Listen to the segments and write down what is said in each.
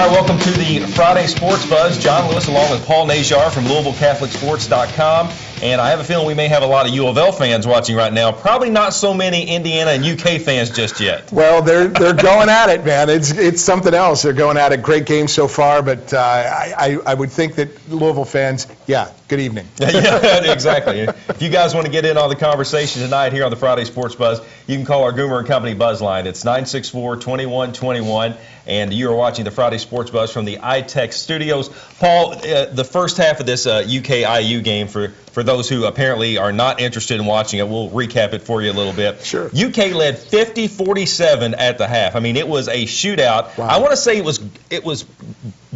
All right, welcome to the Friday Sports Buzz. John Lewis along with Paul Najar from LouisvilleCatholicSports.com. And I have a feeling we may have a lot of U of L fans watching right now. Probably not so many Indiana and UK fans just yet. Well, they're going at it, man. It's something else. They're going at it. Great game so far, but I would think that Louisville fans, yeah, good evening. Yeah, exactly. If you guys want to get in on the conversation tonight here on the Friday Sports Buzz, you can call our Goomer & Company Buzz line. It's 964-2121. And you are watching the Friday Sports Buzz from the iTech studios. Paul, the first half of this UK-IU game, for those who apparently are not interested in watching it, we'll recap it for you a little bit. Sure. UK led 50-47 at the half. I mean, it was a shootout. Wow. I want to say it was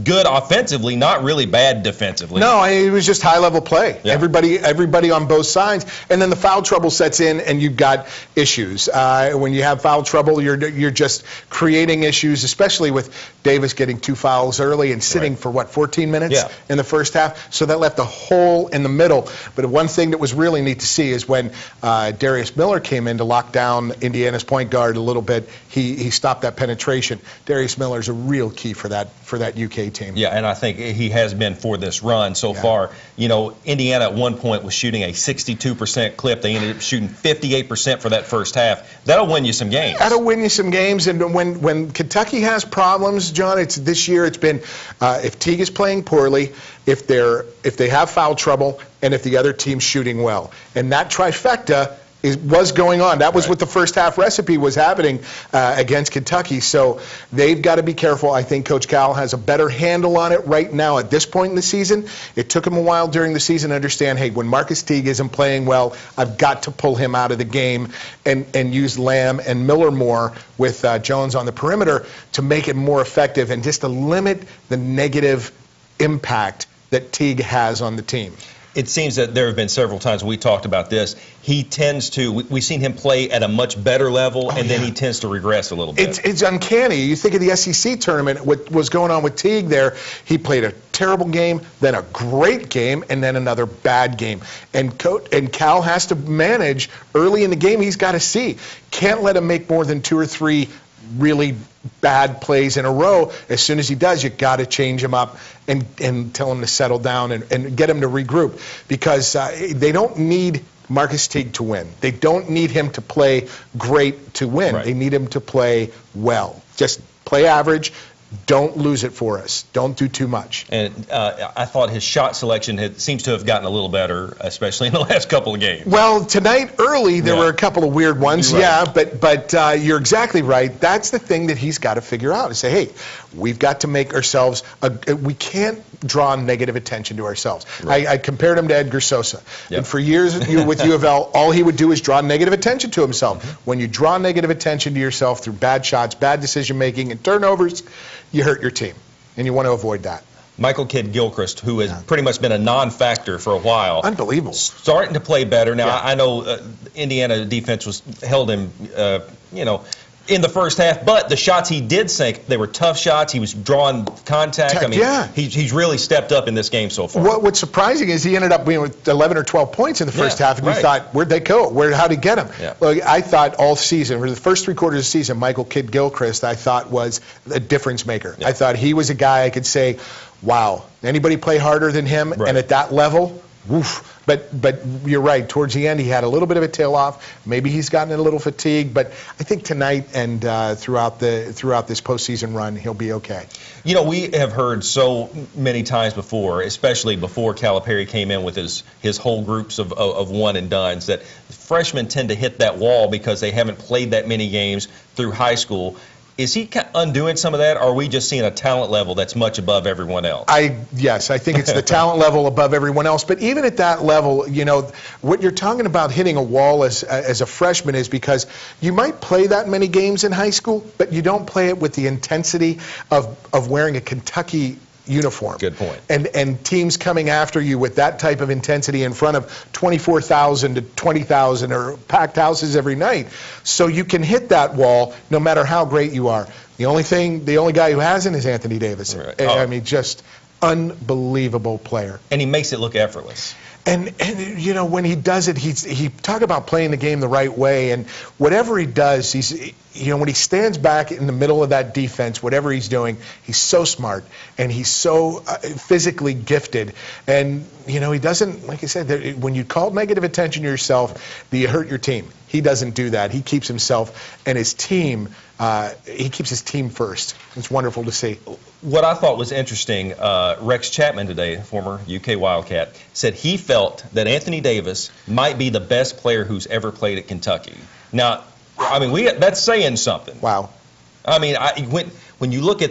good offensively, not really bad defensively. No, it was just high-level play. Yeah. Everybody on both sides, and then the foul trouble sets in, and you've got issues. When you have foul trouble, you're just creating issues, especially with Davis getting 2 fouls early and sitting for, 14 minutes in the first half. So that left a hole in the middle. But one thing that was really neat to see is when Darius Miller came in to lock down Indiana's point guard a little bit, he stopped that penetration. Darius Miller's a real key for that UK team. Yeah, and I think he has been for this run so far. You know, Indiana at one point was shooting a 62% clip. They ended up shooting 58% for that first half. That'll win you some games. That'll win you some games. And when Kentucky has problems, John, this year it's been if Teague is playing poorly, if they have foul trouble, and if the other team's shooting well. And that trifecta was going on. That was what the first half recipe was happening against Kentucky. So they've got to be careful. I think Coach Cal has a better handle on it right now at this point in the season. It took him a while during the season to understand, hey, when Marcus Teague isn't playing well, I've got to pull him out of the game and use Lamb and Miller more with Jones on the perimeter to make it more effective and just to limit the negative impact that Teague has on the team. It seems that there have been several times we talked about this. He tends to, we've seen him play at a much better level, and then he tends to regress a little bit. It's uncanny. You think of the SEC tournament, what was going on with Teague there. He played a terrible game, then a great game, and then another bad game. And Cal has to manage early in the game. He's got to see. Can't let him make more than 2 or 3 really bad plays in a row. As soon as he does, you got to change him up and tell him to settle down and get him to regroup, because they don't need Marcus Teague to win. They don't need him to play great to win. They need him to play well. Just play average. Don't lose it for us. Don't do too much. And I thought his shot selection seems to have gotten a little better, especially in the last couple of games. Well, tonight early there were a couple of weird ones, but you're exactly right. That's the thing that he's got to figure out, is say, hey, we've got to make ourselves, we can't draw negative attention to ourselves. I compared him to Edgar Sosa. And for years with U of L, all he would do is draw negative attention to himself. When you draw negative attention to yourself through bad shots, bad decision making, and turnovers, you hurt your team, and you want to avoid that. Michael Kidd-Gilchrist, who has pretty much been a non-factor for a while. Unbelievable. Starting to play better. Now, I know Indiana defense held him, in the first half, but the shots he did sink, they were tough shots. He was drawing contact. I mean, he's really stepped up in this game so far. What's surprising is he ended up being with 11 or 12 points in the first half, and you thought, where'd they go? How'd he get them? Well, I thought all season, for the first 3 quarters of the season, Michael Kidd-Gilchrist, I thought, was a difference maker. I thought he was a guy I could say, wow, anybody play harder than him? And at that level, woof. But you're right. Towards the end, he had a little bit of a tail off. Maybe he's gotten a little fatigued. But I think tonight and throughout this postseason run, he'll be okay. You know, we have heard so many times before, especially before Calipari came in with his whole groups of one and dones, that freshmen tend to hit that wall because they haven't played that many games through high school. Is he undoing some of that, or are we just seeing a talent level that's much above everyone else? Yes, I think it's the talent level above everyone else. But even at that level, you know, what you're talking about hitting a wall as a freshman is because you might play that many games in high school, but you don't play it with the intensity of wearing a Kentucky uniform. Good point. And teams coming after you with that type of intensity in front of 24,000 to 20,000 or packed houses every night. So you can hit that wall no matter how great you are. The only guy who hasn't is Anthony Davis. I mean, just unbelievable player. And he makes it look effortless. And you know, when he does it, he talk about playing the game the right way, and whatever he does, when he stands back in the middle of that defense, whatever he's doing, he's so smart and he's so physically gifted. And he doesn't, like I said, when you call negative attention to yourself, you hurt your team. He doesn't do that. He keeps himself and his team. He keeps his team first. It's wonderful to see. What I thought was interesting, Rex Chapman today, former UK Wildcat, said he felt that Anthony Davis might be the best player who's ever played at Kentucky. Now, I mean, that's saying something. Wow. I mean, when you look at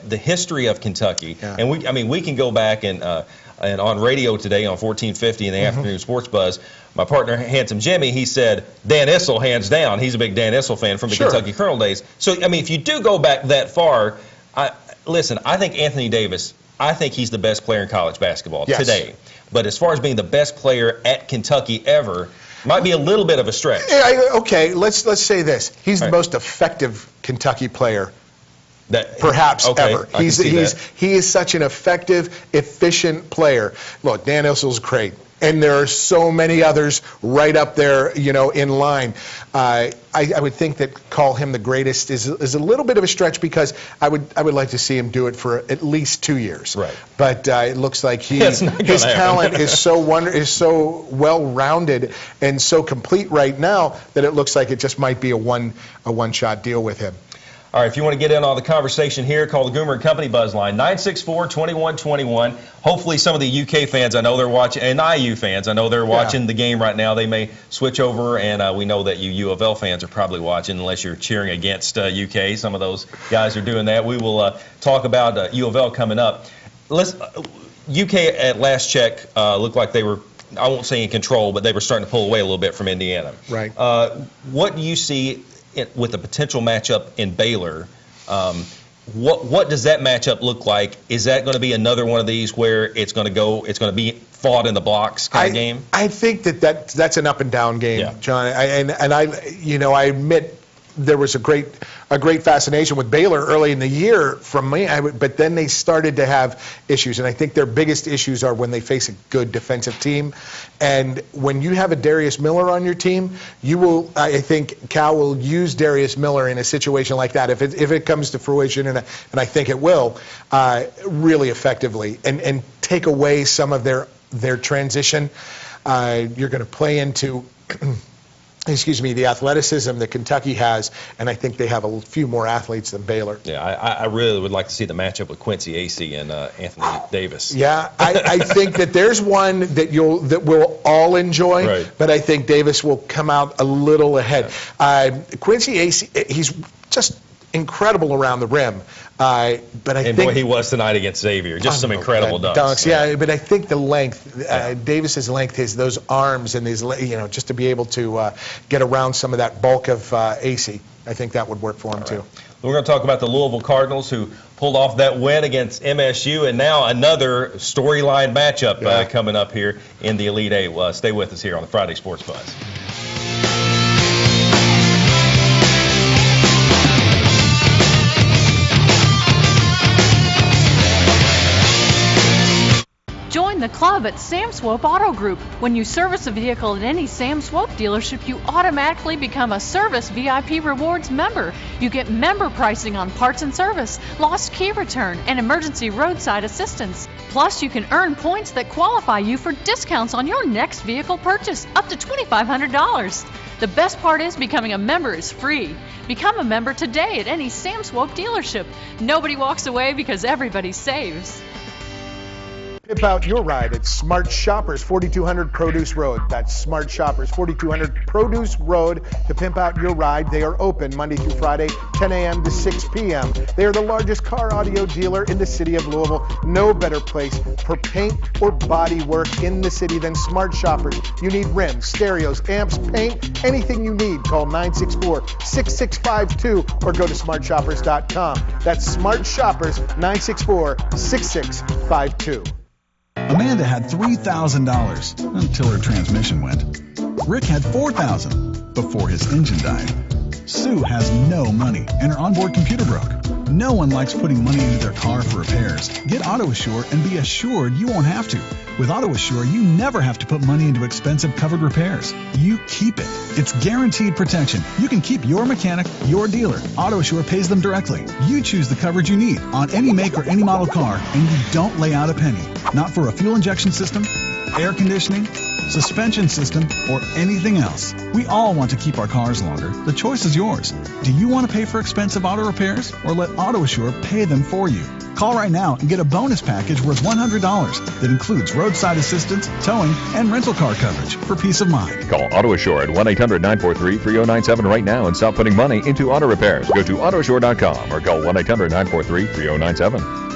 the history of Kentucky, and we can go back and on radio today on 1450 in the afternoon Sports Buzz, my partner, Handsome Jimmy, he said Dan Issel, hands down. He's a big Dan Issel fan from the Kentucky Colonel days. So, I mean, if you do go back that far, listen, I think Anthony Davis, I think he's the best player in college basketball today. But as far as being the best player at Kentucky ever, might be a little bit of a stretch. Okay, let's say this. He's the most effective Kentucky player perhaps ever. He is such an effective, efficient player. Look, Dan Issel's great. And there are so many others right up there, in line. I would think that call him the greatest is a little bit of a stretch, because I would like to see him do it for at least 2 years. Right. But it looks like his talent is so well-rounded and so complete right now that it looks like it just might be a one-shot deal with him. All right, if you want to get in on the conversation here, call the Goomer & Company Buzz line, 964-2121. Hopefully some of the UK fans, I know they're watching, and IU fans, I know they're watching the game right now. They may switch over, and we know that you U of L fans are probably watching, unless you're cheering against UK. Some of those guys are doing that. We will talk about U of L coming up. UK at last check looked like they were, I won't say in control, but they were starting to pull away a little bit from Indiana. Right. What do you see with the potential matchup in Baylor? What does that matchup look like? Is that going to be another one of these where it's going to be fought in the blocks kind of game? I think that's an up and down game, John. I admit there was a great fascination with Baylor early in the year from me, but then they started to have issues, and I think their biggest issues are when they face a good defensive team. And when you have a Darius Miller on your team, I think Cal will use Darius Miller in a situation like that, if it comes to fruition, and I think it will, really effectively, and take away some of their transition. You're going to play into the athleticism that Kentucky has, and I think they have a few more athletes than Baylor. Yeah, I really would like to see the matchup with Quincy Acee and Anthony Davis. Yeah, I think that there's one that we'll all enjoy, but I think Davis will come out a little ahead. Quincy Acee, he's just incredible around the rim. But I think boy, he was tonight against Xavier. Just some incredible dunks. Yeah, but I think the length, Davis's length, those arms and his, just to be able to get around some of that bulk of Acee, I think that would work for him too. We're going to talk about the Louisville Cardinals, who pulled off that win against MSU, and now another storyline matchup coming up here in the Elite Eight. Stay with us here on the Friday Sports Buzz. Join the club at Sam Swope Auto Group. When you service a vehicle at any Sam Swope dealership, you automatically become a Service VIP Rewards member. You get member pricing on parts and service, lost key return, and emergency roadside assistance. Plus, you can earn points that qualify you for discounts on your next vehicle purchase, up to $2,500. The best part is becoming a member is free. Become a member today at any Sam Swope dealership. Nobody walks away because everybody saves. Pimp out your ride at Smart Shoppers, 4200 Produce Road. That's Smart Shoppers, 4200 Produce Road to pimp out your ride. They are open Monday through Friday, 10 a.m. to 6 p.m. They are the largest car audio dealer in the city of Louisville. No better place for paint or body work in the city than Smart Shoppers. You need rims, stereos, amps, paint, anything you need. Call 964-6652 or go to smartshoppers.com. That's Smart Shoppers, 964-6652. Amanda had $3,000 until her transmission went. Rick had $4,000 before his engine died. Sue has no money and her onboard computer broke. No one likes putting money into their car for repairs. Get AutoAssure and be assured you won't have to With AutoAssure, you never have to put money into expensive covered repairs. You keep it. It's guaranteed protection. You can keep your mechanic, your dealer. AutoAssure pays them directly. You choose the coverage you need on any make or any model car, and you don't lay out a penny. Not for a fuel injection system, air conditioning, suspension system, or anything else. We all want to keep our cars longer. The choice is yours. Do you want to pay for expensive auto repairs or let AutoAssure pay them for you? Call right now and get a bonus package worth $100 that includes roadside assistance, towing, and rental car coverage for peace of mind. Call AutoAssure at 1-800-943-3097 right now and stop putting money into auto repairs. Go to AutoAssure.com or call 1-800-943-3097.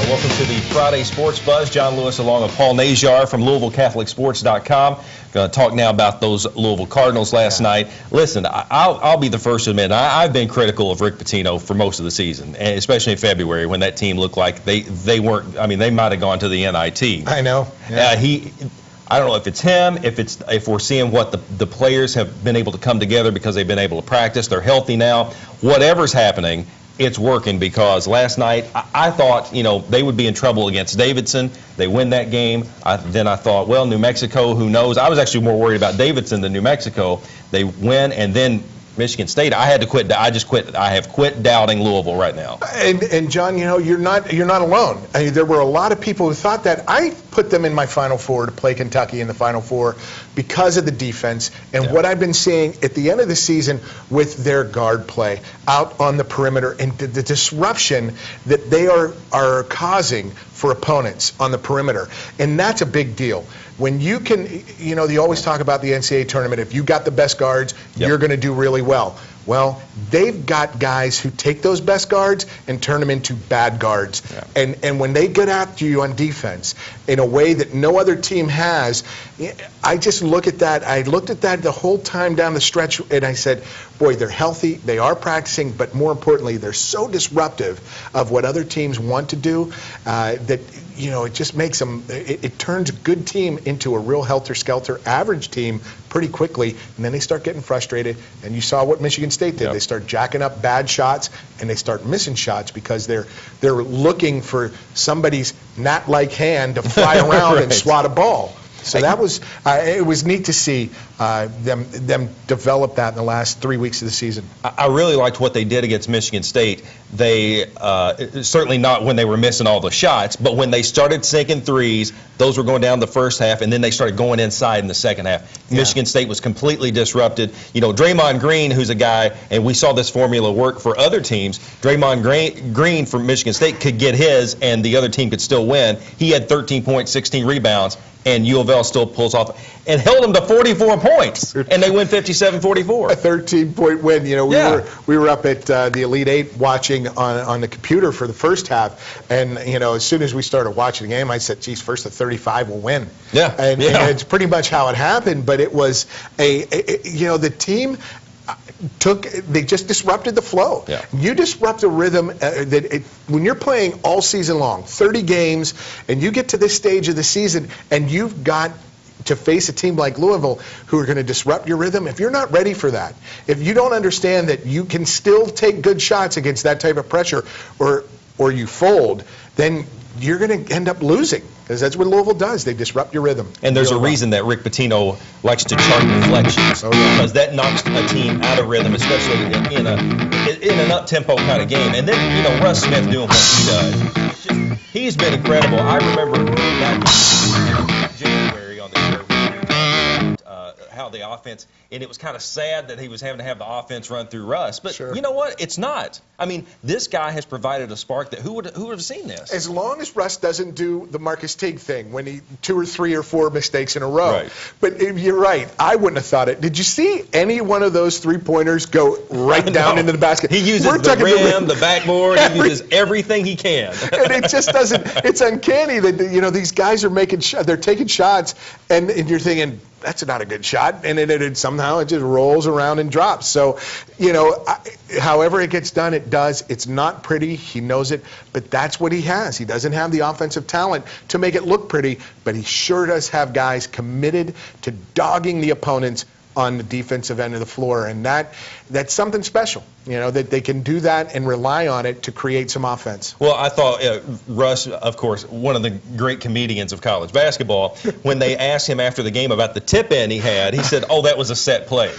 Welcome to the Friday Sports Buzz. John Lewis along with Paul Najar from LouisvilleCatholicSports.com. Going to talk now about those Louisville Cardinals last night. Listen, I'll be the first to admit, I've been critical of Rick Pitino for most of the season, and especially in February when that team looked like they weren't, I mean, they might have gone to the NIT. I know. Yeah. I don't know if it's him, if we're seeing what the players have been able to come together because they've been able to practice, they're healthy now. Whatever's happening, it's working, because last night I thought, they would be in trouble against Davidson. They win that game. Then I thought, well, New Mexico, who knows? I was actually more worried about Davidson than New Mexico. They win, and then Michigan State. I had to quit. I have quit doubting Louisville right now. And John, you're not alone. I mean, there were a lot of people who thought that. I put them in my Final Four to play Kentucky in the Final Four because of the defense and what I've been seeing at the end of the season with their guard play out on the perimeter and the disruption that they are causing for opponents on the perimeter. And that's a big deal. When you can, they always talk about the NCAA tournament. If you got the best guards, you're going to do really well. Well, they've got guys who take those best guards and turn them into bad guards. Yeah. And when they get after you on defense in a way that no other team has, I just look at that. I looked at that the whole time down the stretch, and I said, boy, they're healthy, they are practicing, but more importantly, they're so disruptive of what other teams want to do that, it just makes them, it turns a good team into a real helter-skelter average team pretty quickly, and then they start getting frustrated, and you saw what Michigan State did. Yep. They start jacking up bad shots, and they start missing shots because they're looking for somebody's gnat-like hand to fly around right. and swat a ball. So that was it was neat to see them develop that in the last 3 weeks of the season. I really liked what they did against Michigan State. They certainly not when they were missing all the shots, but when they started sinking threes, those were going down the first half, and then they started going inside in the second half. Yeah. Michigan State was completely disrupted. Draymond Green, who's a guy, and we saw this formula work for other teams. Draymond Green from Michigan State could get his, and the other team could still win. He had 13 points, 16 rebounds. And U of L still pulls off and held them to 44 points, and they win 57-44. A 13-point win. We were up at the Elite Eight watching on the computer for the first half, and as soon as we started watching the game, I said, "Geez, first to 35 will win." Yeah, and it's pretty much how it happened. But it was the team. They just disrupted the flow. Yeah. You disrupt a rhythm when you're playing all season long, 30 games, and you get to this stage of the season, and you've got to face a team like Louisville who are going to disrupt your rhythm. If you're not ready for that, if you don't understand that you can still take good shots against that type of pressure, or you fold, then you're going to end up losing, because that's what Louisville does. They disrupt your rhythm. And there's a reason that Rick Pitino likes to chart deflections, because that knocks a team out of rhythm, especially in an up-tempo kind of game. And then, Russ Smith doing what he does. He's been incredible. I remember back in January on the show, how the offense, and it was kind of sad that he was having to have the offense run through Russ. But you know what? It's not. I mean, this guy has provided a spark that who would have seen this? As long as Russ doesn't do the Marcus Teague thing when he 2 or 3 or 4 mistakes in a row. Right. But you're right. I wouldn't have thought it. Did you see any one of those 3-pointers go right down into the basket? He uses the rim, the backboard. He uses everything he can. And it just doesn't. It's uncanny that these guys are they're taking shots, and you're thinking, that's not a good shot, and it somehow it just rolls around and drops. So, however it gets done, it does. It's not pretty. He knows it, but that's what he has. He doesn't have the offensive talent to make it look pretty, but he sure does have guys committed to dogging the opponents on the defensive end of the floor, and that's something special, that they can do that and rely on it to create some offense. Well, I thought Russ, of course, one of the great comedians of college basketball, when they asked him after the game about the tip-in he had, he said, "Oh, that was a set play."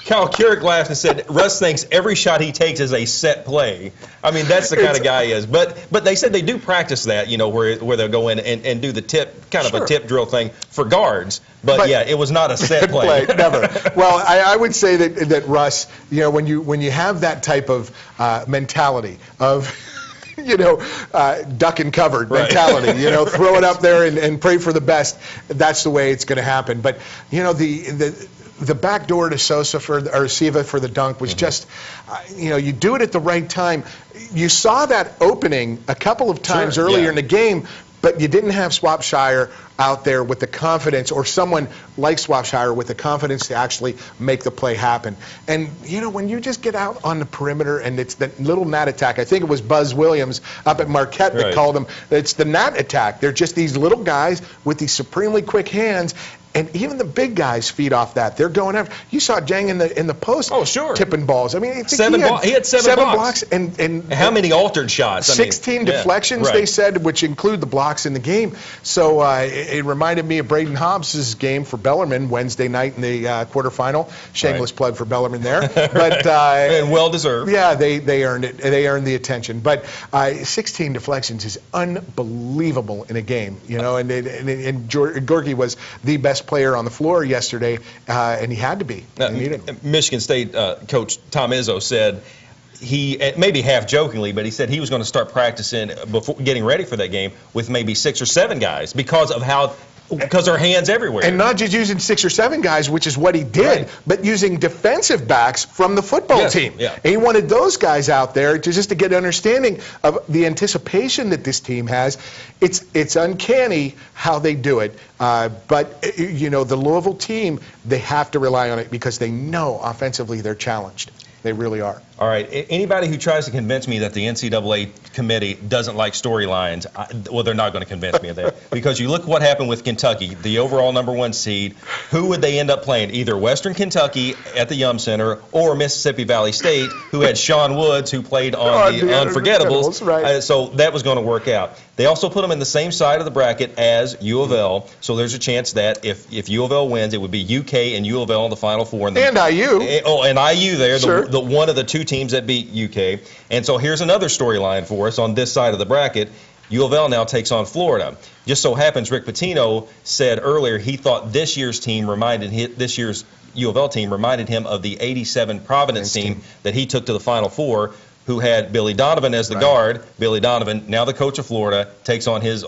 Kyle Keurig laughed and said, "Russ thinks every shot he takes is a set play." I mean, that's the kind of guy he is. But they said they do practice that, where they'll go in and do the tip, kind of a tip drill thing for guards. But yeah, it was not a set play. Never. Well, I would say that Russ, when you have that type of mentality of duck and covered mentality, throw it up there and pray for the best. That's the way it's going to happen. But, the back door to Siva for the dunk was just, you do it at the right time. You saw that opening a couple of times earlier in the game, but you didn't have Swapshire out there with the confidence, or someone like Swapshire with the confidence to actually make the play happen. And, when you just get out on the perimeter and it's that little gnat attack, I think it was Buzz Williams up at Marquette that called them, it's the gnat attack. They're just these little guys with these supremely quick hands. And even the big guys feed off that. They're going after. You saw Jang in the post tipping balls. I mean, he had seven blocks. And how many altered shots? 16 deflections, they said, which include the blocks in the game. So it reminded me of Braden Hobbs' game for Bellarmine Wednesday night in the quarterfinal. Shameless plug for Bellarmine there. But and well-deserved. Yeah, they earned it. They earned the attention. But 16 deflections is unbelievable in a game. And Gorky was the best player on the floor yesterday, and he had to be. Michigan State coach Tom Izzo said, he, maybe half jokingly, but he said he was going to start practicing before getting ready for that game with maybe 6 or 7 guys because their hands everywhere. And not just using 6 or 7 guys, which is what he did, but using defensive backs from the football team. Yeah. And he wanted those guys out there just to get an understanding of the anticipation that this team has. It's uncanny how they do it. But, the Louisville team, they have to rely on it because they know offensively they're challenged. They really are. All right. Anybody who tries to convince me that the NCAA committee doesn't like storylines, well, they're not going to convince me of that. Because you look what happened with Kentucky, the overall #1 seed. Who would they end up playing? Either Western Kentucky at the Yum Center or Mississippi Valley State, who had Sean Woods, who played on the Unforgettables. Right. So that was going to work out. They also put them in the same side of the bracket as U of L. So there's a chance that if U of L wins, it would be UK and U of L in the Final Four. And IU. And IU there, the one of the 2 teams that beat UK. And so here's another storyline for us on this side of the bracket. U of L now takes on Florida. Just so happens Rick Pitino said earlier he thought this year's U of L team reminded him of the '87 Providence team that he took to the Final Four, who had Billy Donovan as the guard. Billy Donovan, now the coach of Florida, takes on his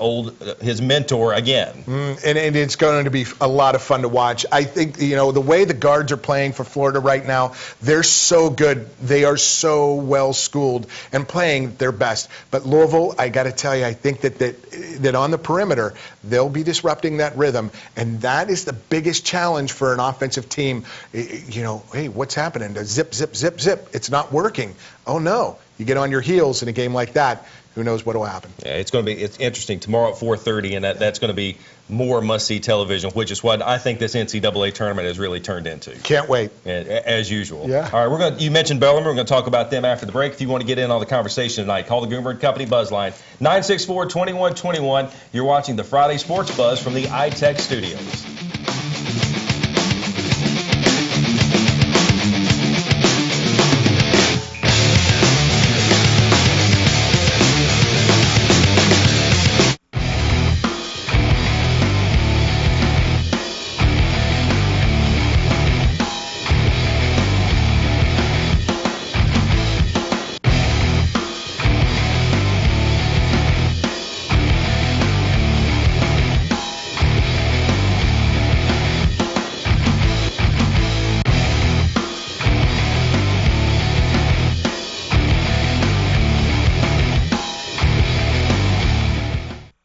mentor again. And it's going to be a lot of fun to watch. I think, the way the guards are playing for Florida right now, they're so good. They are so well schooled and playing their best. But Louisville, I got to tell you, I think that on the perimeter, they'll be disrupting that rhythm. And that is the biggest challenge for an offensive team. Hey, what's happening? Zip, zip, zip, zip. It's not working. Oh, no. You get on your heels in a game like that, who knows what will happen. Yeah, it's interesting. Tomorrow at 4:30, and that's going to be more must-see television, which is what I think this NCAA tournament has really turned into. Can't wait. As usual. Yeah. All right, you mentioned Bellarmine. We're going to talk about them after the break. If you want to get in on the conversation tonight, call the Goomer & Company Buzz line, 964-2121. You're watching the Friday Sports Buzz from the iTech Studios.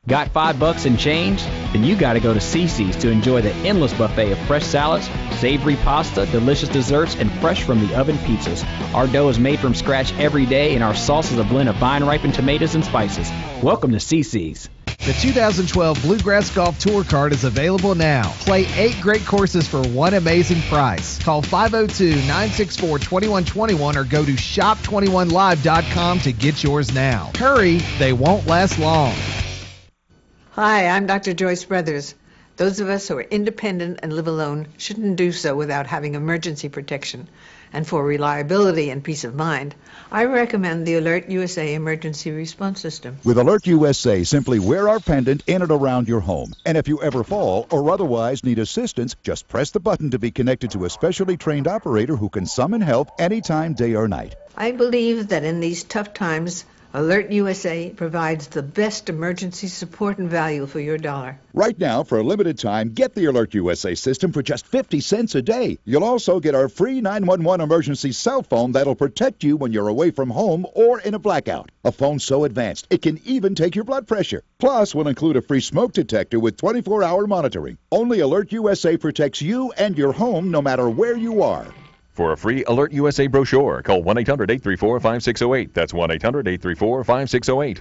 Got $5 and change? Then you got to go to CiCi's to enjoy the endless buffet of fresh salads, savory pasta, delicious desserts, and fresh from the oven pizzas. Our dough is made from scratch every day, and our sauce is a blend of vine-ripened tomatoes and spices. Welcome to CiCi's. The 2012 Bluegrass Golf Tour Card is available now. Play 8 great courses for one amazing price. Call 502-964-2121 or go to shop21live.com to get yours now. Hurry, they won't last long. Hi, I'm Dr. Joyce Brothers. Those of us who are independent and live alone shouldn't do so without having emergency protection. And for reliability and peace of mind, I recommend the Alert USA Emergency Response System. With Alert USA, simply wear our pendant in and around your home. And if you ever fall or otherwise need assistance, just press the button to be connected to a specially trained operator who can summon help anytime, day or night. I believe that in these tough times, Alert USA provides the best emergency support and value for your dollar. Right now, for a limited time, get the Alert USA system for just 50 cents a day. You'll also get our free 911 emergency cell phone that'll protect you when you're away from home or in a blackout. A phone so advanced, it can even take your blood pressure. Plus, we'll include a free smoke detector with 24-hour monitoring. Only Alert USA protects you and your home no matter where you are. For a free Alert USA brochure, call 1-800-834-5608. That's 1-800-834-5608.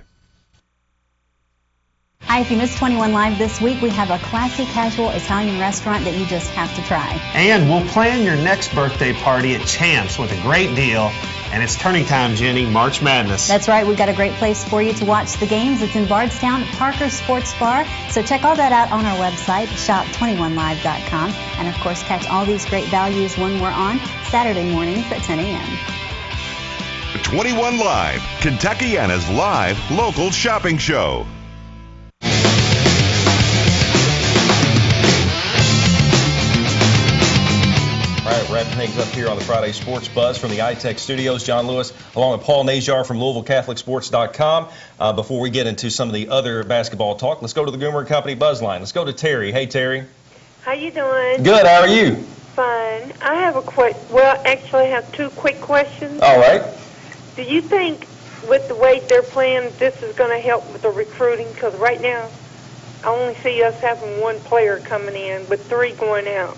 Hi, if you missed 21 Live this week, we have a classy casual Italian restaurant that you just have to try. And we'll plan your next birthday party at Champs with a great deal. And it's turning time, Jenny, March Madness. That's right. We've got a great place for you to watch the games. It's in Bardstown, Parker Sports Bar. So check all that out on our website, shop21live.com. And, of course, catch all these great values when we're on Saturday mornings at 10 a.m. 21 Live, Kentuckiana's live local shopping show. All right, wrapping things up here on the Friday Sports Buzz from the iTech Studios. John Lewis, along with Paul Najar from LouisvilleCatholicSports.com. Before we get into some of the other basketball talk, let's go to the Goomer & Company Buzz line. Let's go to Terry. Hey, Terry. How you doing? Good. How are you? Fine. I have I have 2 quick questions. All right. Do you think with the way they're playing, this is going to help with the recruiting? Because right now, I only see us having 1 player coming in, with 3 going out.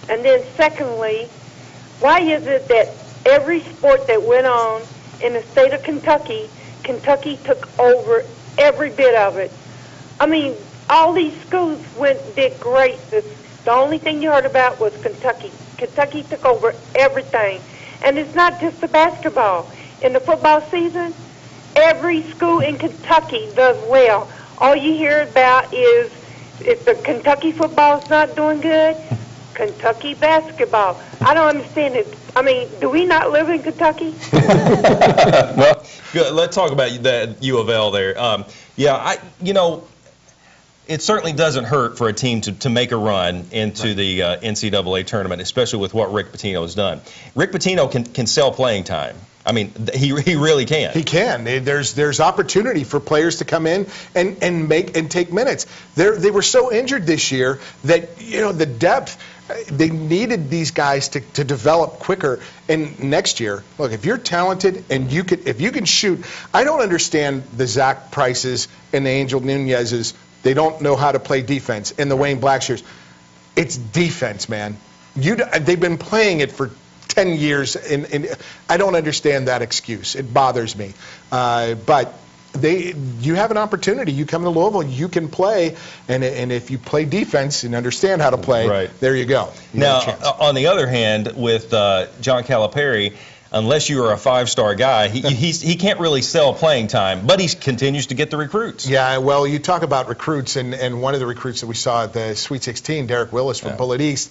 And then secondly, why is it that every sport that went on in the state of Kentucky, Kentucky took over every bit of it? I mean, all these schools did great. The only thing you heard about was Kentucky. Kentucky took over everything. And it's not just the basketball. In the football season, every school in Kentucky does well. All you hear about is if the Kentucky football's not doing good, Kentucky basketball. I don't understand it. I mean, do we not live in Kentucky? Well, good. Let's talk about that U of L there. It certainly doesn't hurt for a team to make a run into the NCAA tournament, especially with what Rick Pitino has done. Rick Pitino can sell playing time. I mean, he really can. He can. There's opportunity for players to come in and take minutes. They were so injured this year that the depth. They needed these guys to develop quicker. And next year, look, if you're talented and if you can shoot, I don't understand the Zach Prices and the Angel Nunez's. They don't know how to play defense. And the Wayne Blackshears, it's defense, man. They've been playing it for 10 years, and I don't understand that excuse. It bothers me. But you have an opportunity. You come to Louisville, you can play, and if you play defense and understand how to play, right, there you go. Now, on the other hand, with John Calipari, unless you are a 5-star guy, he can't really sell playing time, but he continues to get the recruits. Yeah, well, you talk about recruits, and one of the recruits that we saw at the Sweet 16, Derek Willis from Bullitt East,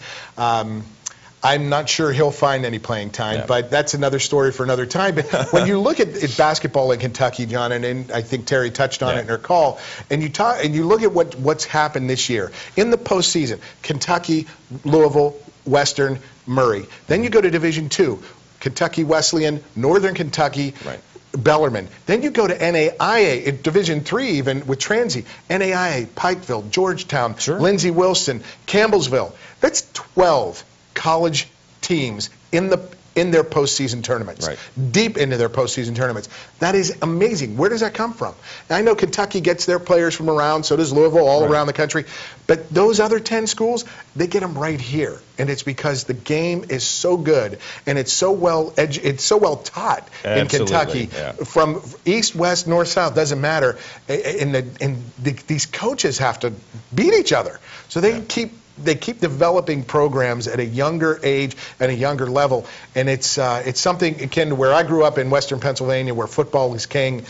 I'm not sure he'll find any playing time, but that's another story for another time. But when you look at basketball in Kentucky, John, and I think Terry touched on it in her call, and you look at what's happened this year in the postseason: Kentucky, Louisville, Western, Murray. Then you go to Division II, Kentucky Wesleyan, Northern Kentucky. Right. Bellarmine. Then you go to NAIA in Division III, even with Transy. NAIA, Pikeville, Georgetown, Lindsey Wilson, Campbellsville. That's 12 college teams in in their postseason tournaments, deep into their postseason tournaments. That is amazing. Where does that come from? And I know Kentucky gets their players from around, so does Louisville, all around the country. But those other 10 schools, they get them right here. And it's because the game is so good, and it's so well taught in Kentucky. From east, west, north, south, doesn't matter. These coaches have to beat each other. So they keep developing programs at a younger age and a younger level, and it's something akin to where I grew up in Western Pennsylvania, where football is king.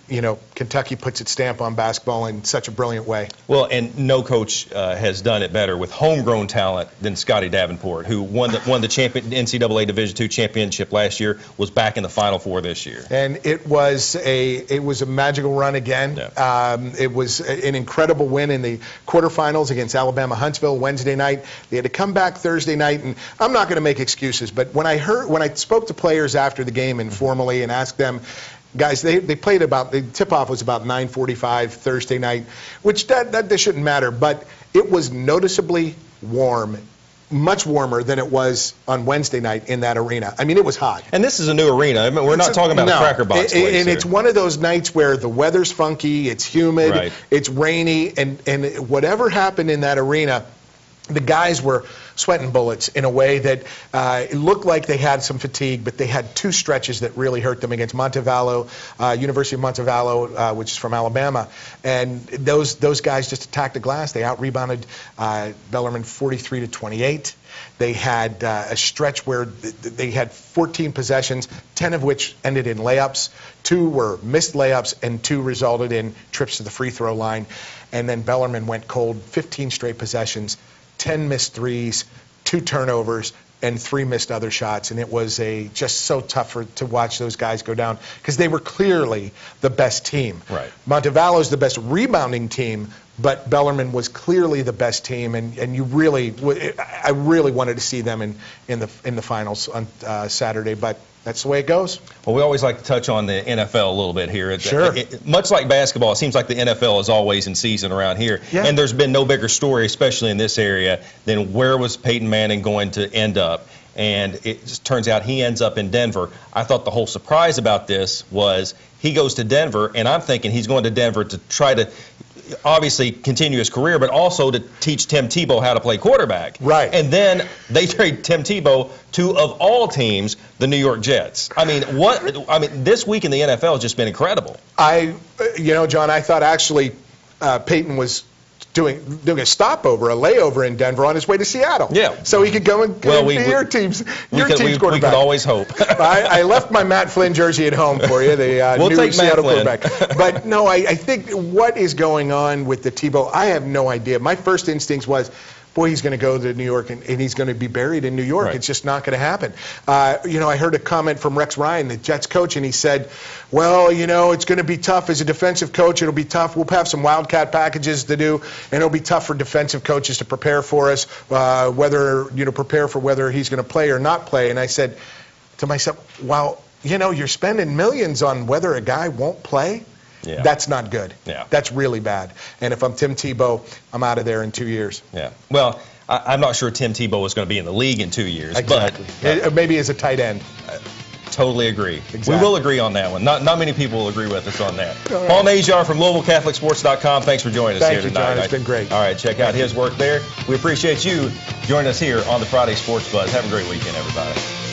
You know, Kentucky puts its stamp on basketball in such a brilliant way. Well, and no coach has done it better with homegrown talent than Scotty Davenport, who won the NCAA Division II championship last year, was back in the Final Four this year. And it was a magical run again. It was an incredible win in the quarterfinals against Alabama Huntsville Wednesday night. They had to come back Thursday night, and I'm not going to make excuses, but when I spoke to players after the game informally and asked them, guys, they played the tip-off was about 9:45 Thursday night, which that shouldn't matter, but it was noticeably warm, much warmer than it was on Wednesday night in that arena. I mean, it was hot. And this is a new arena. I mean, we're not talking about a Cracker Box place and it's one of those nights where the weather's funky, it's humid, it's rainy, and whatever happened in that arena, the guys were sweating bullets in a way that it looked like they had some fatigue, but they had two stretches that really hurt them against Montevallo, University of Montevallo, which is from Alabama. And those guys just attacked the glass. They out-rebounded Bellarmine 43-28. They had a stretch where they had 14 possessions, 10 of which ended in layups. 2 were missed layups, and 2 resulted in trips to the free throw line. And then Bellarmine went cold, 15 straight possessions, 10 missed threes, 2 turnovers, and 3 missed other shots. And it was just so tough to watch those guys go down because they were clearly the best team. Montevallo's the best rebounding team, but Bellarmine was clearly the best team, and I really wanted to see them in the finals on Saturday, but that's the way it goes. Well, we always like to touch on the NFL a little bit here. Much like basketball, it seems like the NFL is always in season around here. And there's been no bigger story, especially in this area, than where was Peyton Manning going to end up. And it just turns out he ends up in Denver. I thought the whole surprise about this was he goes to Denver, and I'm thinking he's going to Denver to try to obviously continue his career, but also to teach Tim Tebow how to play quarterback. And then they trade Tim Tebow to, of all teams, the New York Jets. I mean, this week in the NFL has just been incredible. John, I thought actually Peyton was doing a stopover, a layover in Denver on his way to Seattle. So he could go and be your team's quarterback. We could always hope. I left my Matt Flynn jersey at home for you, the new Seattle quarterback. But no, I think what is going on with the Tebow, I have no idea. My first instinct was, boy, he's going to go to New York and he's going to be buried in New York. It's just not going to happen. I heard a comment from Rex Ryan, the Jets coach, and he said, well, it's going to be tough as a defensive coach. It'll be tough. We'll have some wildcat packages to do, and it'll be tough for defensive coaches to prepare for us, prepare for whether he's going to play or not play. And I said to myself, well, you're spending millions on whether a guy won't play. That's not good. That's really bad. And if I'm Tim Tebow, I'm out of there in 2 years. Well, I'm not sure Tim Tebow is going to be in the league in 2 years. But maybe as a tight end. Totally agree. We will agree on that one. Not many people will agree with us on that. Paul Najar from LouisvilleCatholicSports.com. Thanks for joining us here tonight. Thank you, John. It's been great. All right, check out his work there. We appreciate you joining us here on the Friday Sports Buzz. Have a great weekend, everybody.